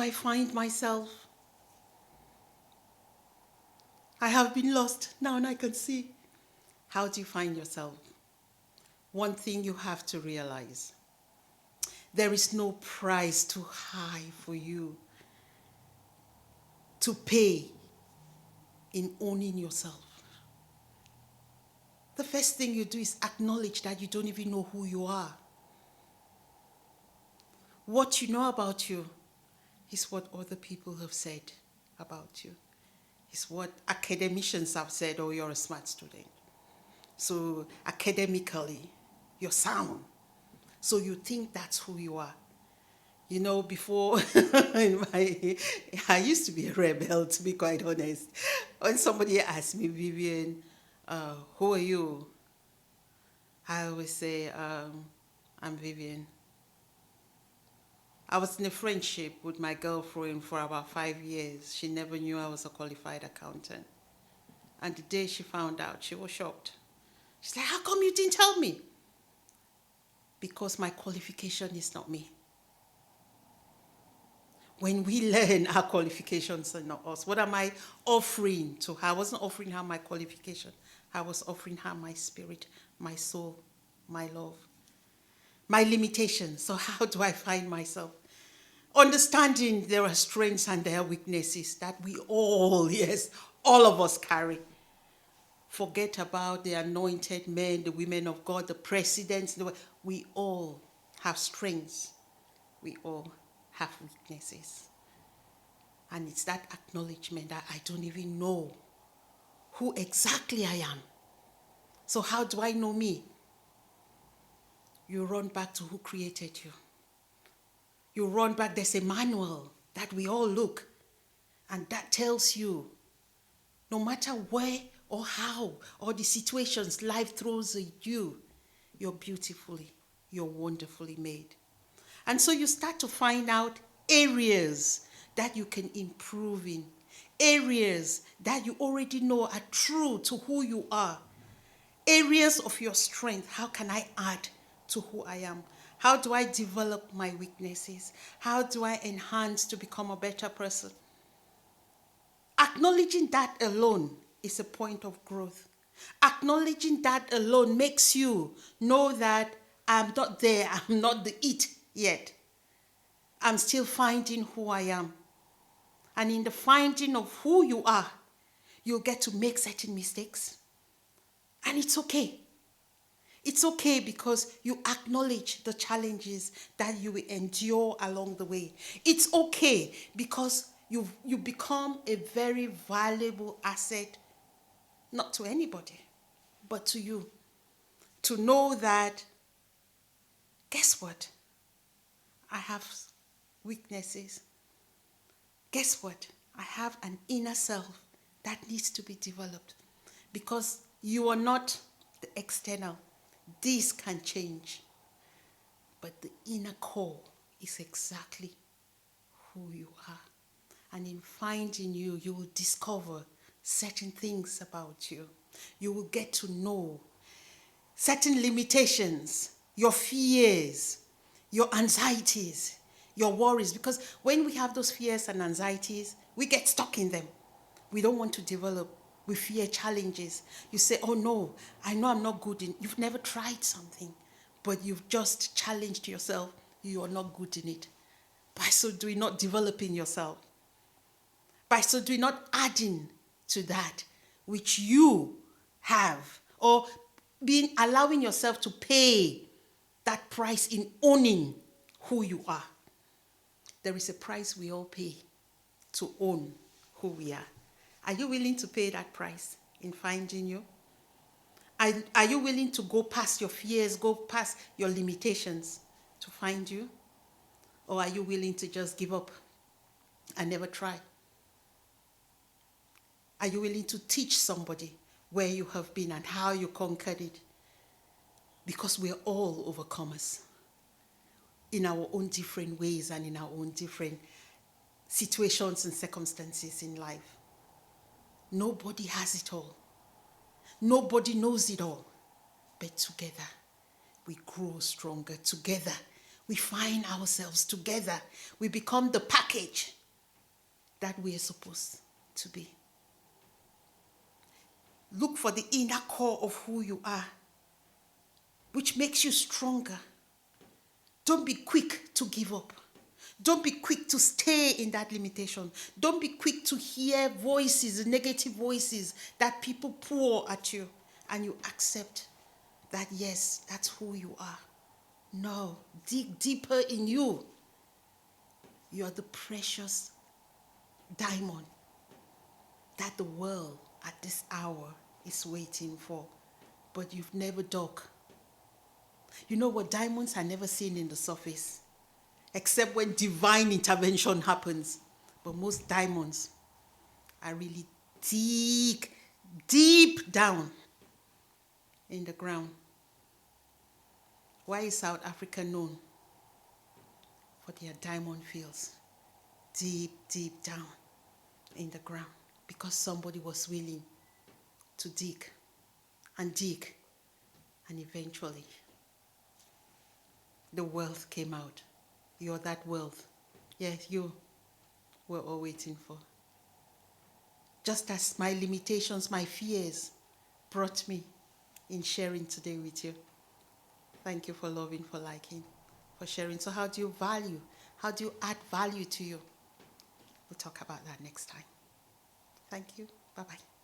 I find myself? I have been lost, now and I can see. How do you find yourself? One thing you have to realize, there is no price too high for you to pay in owning yourself. The first thing you do is acknowledge that you don't even know who you are. What you know about you is what other people have said about you. It's what academicians have said, oh, you're a smart student. So academically, you're sound. So you think that's who you are. You know, before, I used to be a rebel, to be quite honest. When somebody asked me, Vivian, who are you? I always say, I'm Vivian. I was in a friendship with my girlfriend for about 5 years. She never knew I was a qualified accountant. And the day she found out, she was shocked. She's like, how come you didn't tell me? Because my qualification is not me. When we learn our qualifications are not us, what am I offering to her? I wasn't offering her my qualification. I was offering her my spirit, my soul, my love, my limitations. So how do I find myself? Understanding there are strengths and there are weaknesses that we all, yes, all of us carry. Forget about the anointed men, the women of God, the presidents. We all have strengths. We all have weaknesses. And it's that acknowledgement that I don't even know who exactly I am. So how do I know me? You run back to who created you. You run back, there's a manual that we all look, and that tells you, no matter where or how or the situations life throws at you, you're beautifully, you're wonderfully made. And so you start to find out areas that you can improve in, areas that you already know are true to who you are, areas of your strength. How can I add to who I am? How do I develop my weaknesses? How do I enhance to become a better person? Acknowledging that alone is a point of growth. Acknowledging that alone makes you know that I'm not there, I'm not the it yet. I'm still finding who I am. And in the finding of who you are, you'll get to make certain mistakes. And it's okay. It's okay because you acknowledge the challenges that you will endure along the way. It's okay because you become a very valuable asset, not to anybody, but to you. To know that, guess what? I have weaknesses. Guess what? I have an inner self that needs to be developed because you are not the external. This can change. But the inner core is exactly who you are. And in finding you, you will discover certain things about you. You will get to know certain limitations, your fears, your anxieties, your worries. Because when we have those fears and anxieties, we get stuck in them. We don't want to develop. We fear challenges. You say, oh no, I know I'm not good in. You've never tried something, but you've just challenged yourself. You are not good in it. By so doing, not developing yourself. By so doing, not adding to that which you have, or allowing yourself to pay that price in owning who you are. There is a price we all pay to own who we are. Are you willing to pay that price in finding you? Are you willing to go past your fears, go past your limitations to find you? Or are you willing to just give up and never try? Are you willing to teach somebody where you have been and how you conquered it? Because we're all overcomers in our own different ways and in our own different situations and circumstances in life. Nobody has it all. Nobody knows it all. But together, we grow stronger. Together, we find ourselves. Together, we become the package that we are supposed to be. Look for the inner core of who you are, which makes you stronger. Don't be quick to give up. Don't be quick to stay in that limitation. Don't be quick to hear voices, negative voices that people pour at you, and you accept that, yes, that's who you are. No, dig deeper in you. You are the precious diamond that the world at this hour is waiting for, but you've never dug. You know what? Diamonds are never seen in the surface, except when divine intervention happens. But most diamonds are really deep down in the ground. Why is South Africa known for their diamond fields? Deep down in the ground. Because somebody was willing to dig, and eventually the wealth came out. You're that wealth. Yes, you were all waiting for. Just as my limitations, my fears brought me in sharing today with you. Thank you for loving, for liking, for sharing. So how do you value? How do you add value to you? We'll talk about that next time. Thank you. Bye-bye.